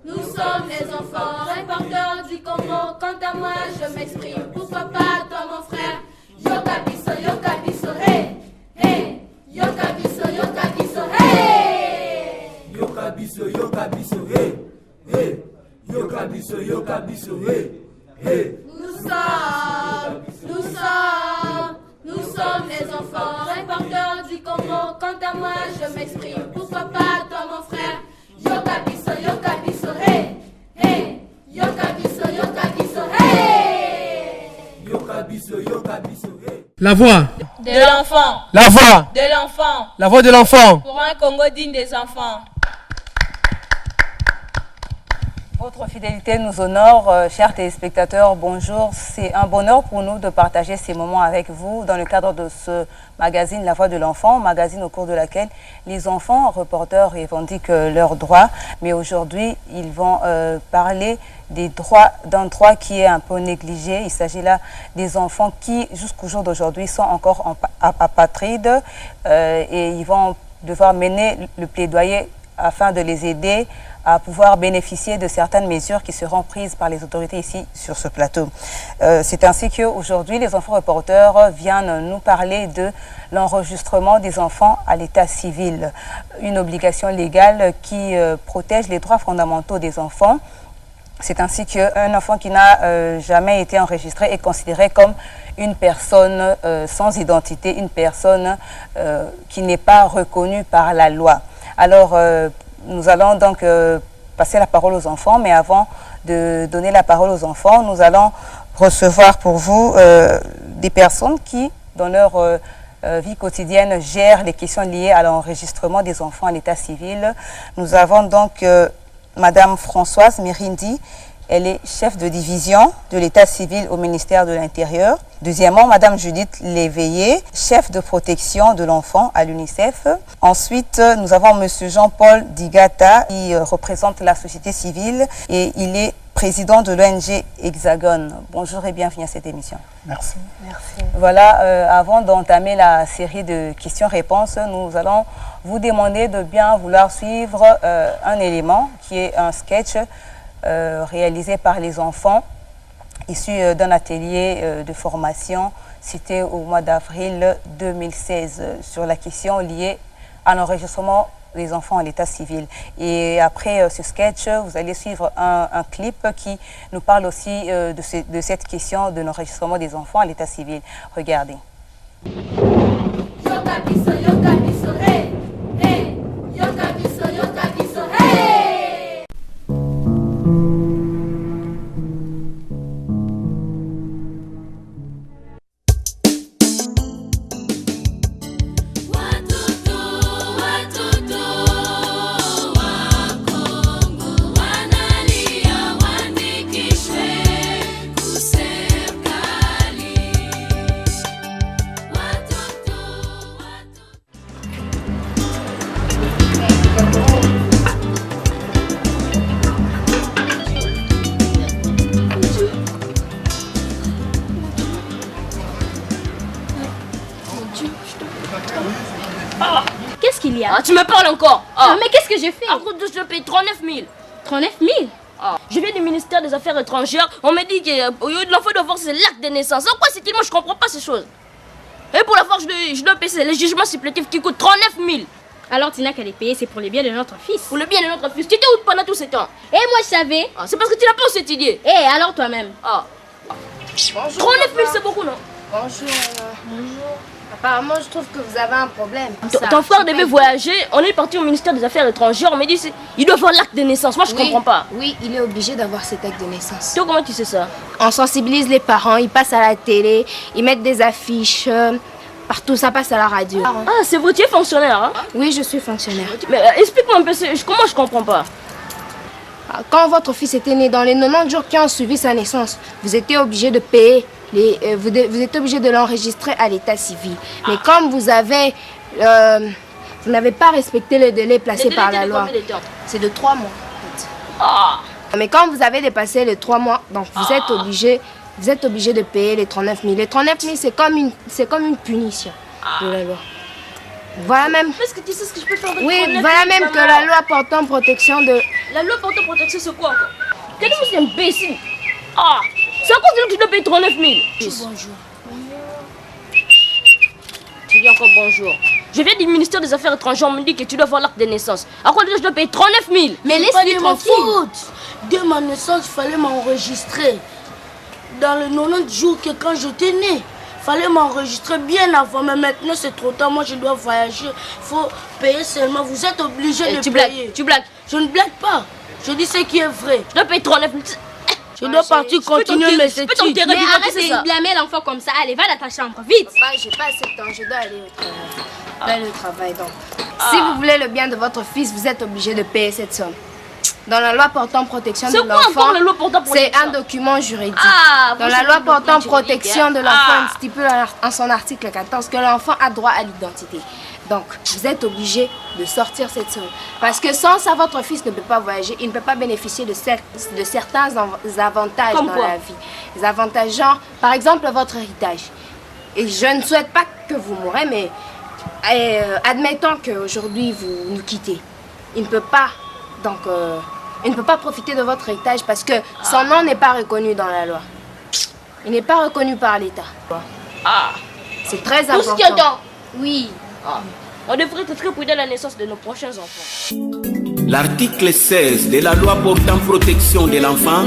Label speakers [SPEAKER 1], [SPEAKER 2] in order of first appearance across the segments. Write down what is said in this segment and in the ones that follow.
[SPEAKER 1] Nous sommes les enfants reporters du Congo. Quant à moi, je m'exprime. Pourquoi pas toi, mon frère? Yoka biso, hey, hey. Yoka biso, hey.
[SPEAKER 2] Yoka biso, hey, hey. Yoka biso, hey, hey.
[SPEAKER 1] Nous sommes les enfants reporters du Congo. Quant à moi, je m'exprime. Pourquoi pas toi, mon frère? Yoka biso, hey, hey. Yoka biso, hey.
[SPEAKER 2] Yoka biso, hey.
[SPEAKER 3] La voix
[SPEAKER 4] de l'enfant.
[SPEAKER 3] La voix
[SPEAKER 4] De l'enfant.
[SPEAKER 3] La voix de l'enfant.
[SPEAKER 4] Pour un Congo digne des enfants.
[SPEAKER 5] Votre fidélité nous honore, chers téléspectateurs, bonjour. C'est un bonheur pour nous de partager ces moments avec vous dans le cadre de ce magazine La Voix de l'Enfant, magazine au cours de laquelle les enfants reporters revendiquent leurs droits. Mais aujourd'hui, ils vont parler d'un droit qui est un peu négligé. Il s'agit là des enfants qui, jusqu'au jour d'aujourd'hui, sont encore apatrides et ils vont devoir mener le plaidoyer afin de les aider à pouvoir bénéficier de certaines mesures qui seront prises par les autorités ici sur ce plateau. C'est ainsi qu'aujourd'hui, les enfants reporters viennent nous parler de l'enregistrement des enfants à l'état civil, une obligation légale qui protège les droits fondamentaux des enfants. C'est ainsi qu'un enfant qui n'a jamais été enregistré est considéré comme une personne sans identité, une personne qui n'est pas reconnue par la loi. Alors, nous allons donc passer la parole aux enfants, mais avant de donner la parole aux enfants, nous allons recevoir pour vous des personnes qui, dans leur vie quotidienne, gèrent les questions liées à l'enregistrement des enfants à l'état civil. Nous avons donc Madame Françoise Mirindi. Elle est chef de division de l'état civil au ministère de l'Intérieur. Deuxièmement, Madame Judith Léveillé, chef de protection de l'enfant à l'UNICEF. Ensuite, nous avons Monsieur Jean-Paul Digata, qui représente la société civile et il est président de l'ONG Hexagone. Bonjour et bienvenue à cette émission.
[SPEAKER 3] Merci.
[SPEAKER 5] Merci. Voilà, avant d'entamer la série de questions-réponses, nous allons vous demander de bien vouloir suivre un élément qui est un sketch réalisé par les enfants, issu d'un atelier de formation cité au mois d'avril 2016 sur la question liée à l'enregistrement des enfants à l'état civil. Et après ce sketch, vous allez suivre un clip qui nous parle aussi de cette question de l'enregistrement des enfants à l'état civil. Regardez.
[SPEAKER 1] Yoka biso, hey, hey. Yoka biso, hey.
[SPEAKER 6] Qu'est-ce qu'il y a?
[SPEAKER 4] Ah, tu me parles encore.
[SPEAKER 6] Mais qu'est-ce que j'ai fait?
[SPEAKER 4] À cause de je paye 39 000.
[SPEAKER 6] 39 000?
[SPEAKER 4] Je viens du ministère des Affaires étrangères. On me dit qu'au lieu de l'enfant de voir c'est l'acte de naissance. En quoi c'est-il? Moi je comprends pas ces choses. Et pour la fois je dois payer les jugements supplétifs qui coûtent 39 000.
[SPEAKER 6] Alors tu n'as qu'à les payer, c'est pour le bien de notre fils.
[SPEAKER 4] Pour le bien de notre fils. Tu étais où pendant tout ce temps?
[SPEAKER 6] Et moi je savais.
[SPEAKER 4] C'est parce que tu n'as pas cette idée.
[SPEAKER 6] Et alors toi-même?
[SPEAKER 4] Bonjour, 39 000 c'est beaucoup, non?
[SPEAKER 7] Bonjour. Bonjour. Apparemment, je trouve que vous avez un problème.
[SPEAKER 4] Ton frère devait voyager, on est parti au ministère des Affaires étrangères, on m'a dit il doit avoir l'acte de naissance. Moi je comprends pas.
[SPEAKER 7] Oui, il est obligé d'avoir cet acte de naissance.
[SPEAKER 4] Toi comment tu sais ça?
[SPEAKER 7] On sensibilise les parents, ils passent à la télé, ils mettent des affiches, partout ça passe à la radio.
[SPEAKER 4] Ah c'est vous, tu es fonctionnaire hein?
[SPEAKER 7] Oui, je suis fonctionnaire.
[SPEAKER 4] Mais explique-moi un peu, comment je comprends pas?
[SPEAKER 7] Quand votre fils était né, dans les 90 jours qui ont suivi sa naissance, vous étiez obligé de payer, vous êtes obligé de l'enregistrer à l'état civil. Mais comme vous n'avez pas respecté le délai placé par la loi, c'est de 3 mois. En fait. Mais quand vous avez dépassé les 3 mois, donc vous êtes obligé vous êtes obligé de payer les 39 000. Les 39 000, c'est comme une punition de la loi. Voilà même...
[SPEAKER 4] Est-ce que tu sais ce que je peux faire avec
[SPEAKER 7] Oui,
[SPEAKER 4] 39 000,
[SPEAKER 7] voilà même que
[SPEAKER 4] maman?
[SPEAKER 7] la loi portant protection de...
[SPEAKER 4] La loi portant protection, c'est quoi encore? Quel est ce imbécile? Ah, c'est à cause de lui que tu dois payer 39 000.
[SPEAKER 7] Bonjour.
[SPEAKER 4] Tu dis encore bonjour. Je viens du ministère des Affaires étrangères, on me dit que tu dois avoir l'acte de naissance. À quoi je dois payer 39 000?
[SPEAKER 3] Mais laisse-lui tranquille. Dès ma naissance, il fallait m'enregistrer. Dans les 90 jours que quand j'étais né, il fallait m'enregistrer bien avant. Mais maintenant, c'est trop tard. Moi, je dois voyager. Il faut payer seulement. Vous êtes obligé de
[SPEAKER 4] Tu
[SPEAKER 3] payer.
[SPEAKER 4] blagues, tu blagues.
[SPEAKER 3] Je ne blague pas. Je dis ce qui est vrai.
[SPEAKER 4] Je dois payer 39 000.
[SPEAKER 3] Je dois partir continuer mes études.
[SPEAKER 6] Mais arrête de blâmer l'enfant comme ça. Allez, va dans ta chambre, vite.
[SPEAKER 7] Papa, j'ai pas assez de temps, je dois aller au travail. Je dois aller au travail, donc. Si vous voulez le bien de votre fils, vous êtes obligé de payer cette somme. Dans la loi portant protection de
[SPEAKER 4] C'est quoi
[SPEAKER 7] l'enfant,
[SPEAKER 4] encore la loi portant
[SPEAKER 7] c'est
[SPEAKER 4] protection?
[SPEAKER 7] un document juridique.
[SPEAKER 4] Ah,
[SPEAKER 7] Dans
[SPEAKER 4] vous
[SPEAKER 7] la
[SPEAKER 4] savez
[SPEAKER 7] loi
[SPEAKER 4] le document
[SPEAKER 7] portant
[SPEAKER 4] juridique,
[SPEAKER 7] protection
[SPEAKER 4] hein?
[SPEAKER 7] de l'enfant,
[SPEAKER 4] Ah.
[SPEAKER 7] il stipule en son article 14 que l'enfant a droit à l'identité. Donc, vous êtes obligé de sortir cette somme. Parce que sans ça, votre fils ne peut pas voyager, il ne peut pas bénéficier de certains avantages
[SPEAKER 4] Comme
[SPEAKER 7] dans
[SPEAKER 4] quoi?
[SPEAKER 7] la vie. Les avantages, genre, par exemple, votre héritage. Et je ne souhaite pas que vous mourrez, mais admettons qu'aujourd'hui vous nous quittez. Il ne peut pas, donc, il ne peut pas profiter de votre héritage parce que son nom n'est pas reconnu dans la loi. Il n'est pas reconnu par l'État.
[SPEAKER 4] Ah,
[SPEAKER 7] C'est très
[SPEAKER 4] tout ce qui
[SPEAKER 7] important.
[SPEAKER 4] attend.
[SPEAKER 7] Oui.
[SPEAKER 4] Ah. On devrait être très prudent à la naissance de nos prochains enfants.
[SPEAKER 2] L'article 16 de la loi portant protection de l'enfant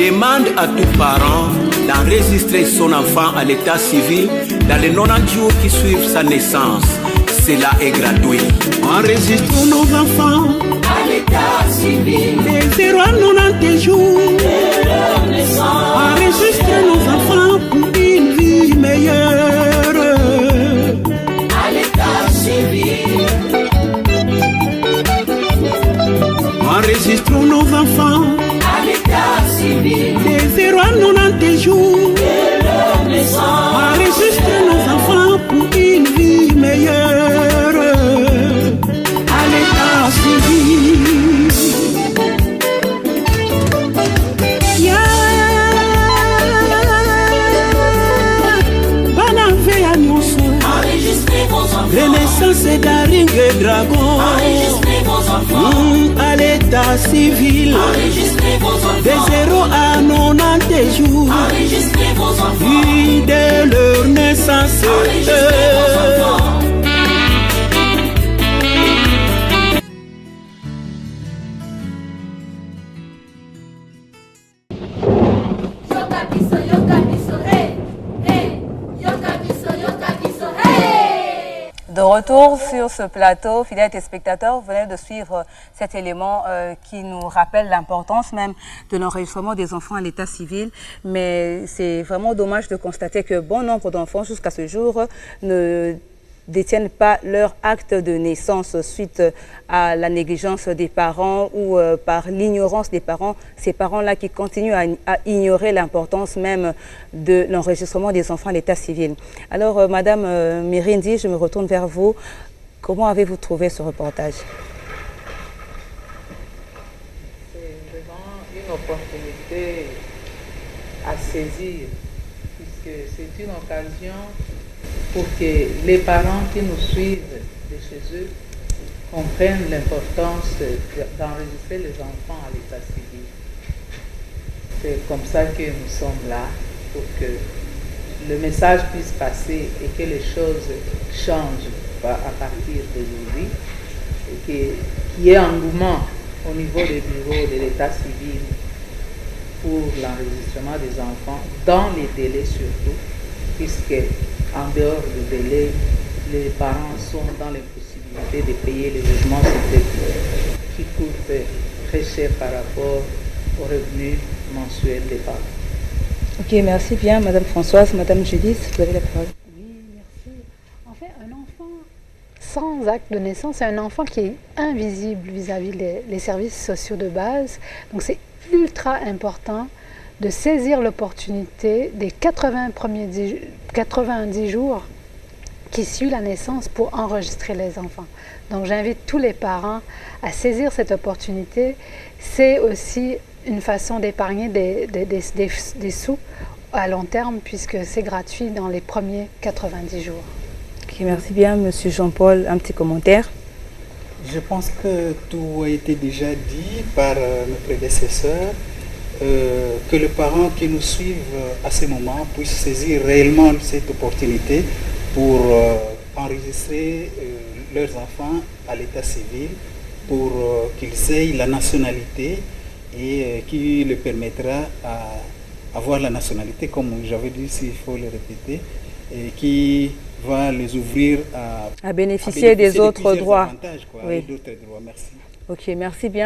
[SPEAKER 2] demande à tout parent d'enregistrer son enfant à l'état civil dans les 90 jours qui suivent sa naissance. Cela est gratuit. Enregistrons nos enfants à l'état civil des 0 à 90 jours de leur naissance. Enregistrez nos enfants pour une vie meilleure à l'état civil. Enregistrons nos enfants à l'état civil des 0 à 90 jours de leur naissance. Enregistrons nos enfants pour une vie meilleure à l'état civil. Yeah. Banave à nos soins. Enregistrez vos enfants. Renaissance et Daring et Dragon. Enregistrez vos enfants. À l'état civil. Enregistrez vos enfants. Des 0 à 90 jours. Enregistrez vos enfants. Puis dès leur naissance. Enregistrez vos enfants.
[SPEAKER 1] Yoka biso, hey, hey. Yoka biso, hey.
[SPEAKER 5] De retour sur ce plateau, fidèles téléspectateurs, vous venez de suivre cet élément qui nous rappelle l'importance même de l'enregistrement des enfants à l'état civil. Mais c'est vraiment dommage de constater que bon nombre d'enfants jusqu'à ce jour ne détiennent pas leur acte de naissance suite à la négligence des parents ou par l'ignorance des parents. Ces parents-là qui continuent à ignorer l'importance même de l'enregistrement des enfants à l'état civil. Alors, Madame Mirindi, je me retourne vers vous. Comment avez-vous trouvé ce reportage?
[SPEAKER 8] C'est vraiment une opportunité à saisir, puisque c'est une occasion pour que les parents qui nous suivent de chez eux comprennent l'importance d'enregistrer les enfants à l'état civil. C'est comme ça que nous sommes là, pour que le message puisse passer et que les choses changent à partir d'aujourd'hui, et qu'il y ait engouement au niveau des bureaux de l'état civil pour l'enregistrement des enfants, dans les délais surtout, puisque en dehors du délai, les parents sont dans l'impossibilité de payer les logements qui coûtent très cher par rapport aux revenus mensuels des parents.
[SPEAKER 5] Ok, merci bien, Madame Françoise. Madame Judith, vous avez la parole.
[SPEAKER 9] Oui, merci. En fait, un enfant sans acte de naissance, c'est un enfant qui est invisible vis-à-vis des services sociaux de base. Donc c'est ultra important de saisir l'opportunité des 90 jours qui suivent la naissance pour enregistrer les enfants. Donc j'invite tous les parents à saisir cette opportunité. C'est aussi une façon d'épargner des sous à long terme puisque c'est gratuit dans les premiers 90 jours.
[SPEAKER 5] Ok, merci bien, Monsieur Jean-Paul. Un petit commentaire.
[SPEAKER 10] Je pense que tout a été déjà dit par nos prédécesseurs, que les parents qui nous suivent à ce moment puissent saisir réellement cette opportunité pour enregistrer leurs enfants à l'état civil, pour qu'ils aient la nationalité et qui leur permettra à avoir la nationalité, comme j'avais dit, s'il faut le répéter, et qui va les ouvrir à
[SPEAKER 5] bénéficier des autres droits.
[SPEAKER 10] Avantages, quoi,
[SPEAKER 5] oui.
[SPEAKER 10] d'autres droits. Merci.
[SPEAKER 5] Ok, merci bien.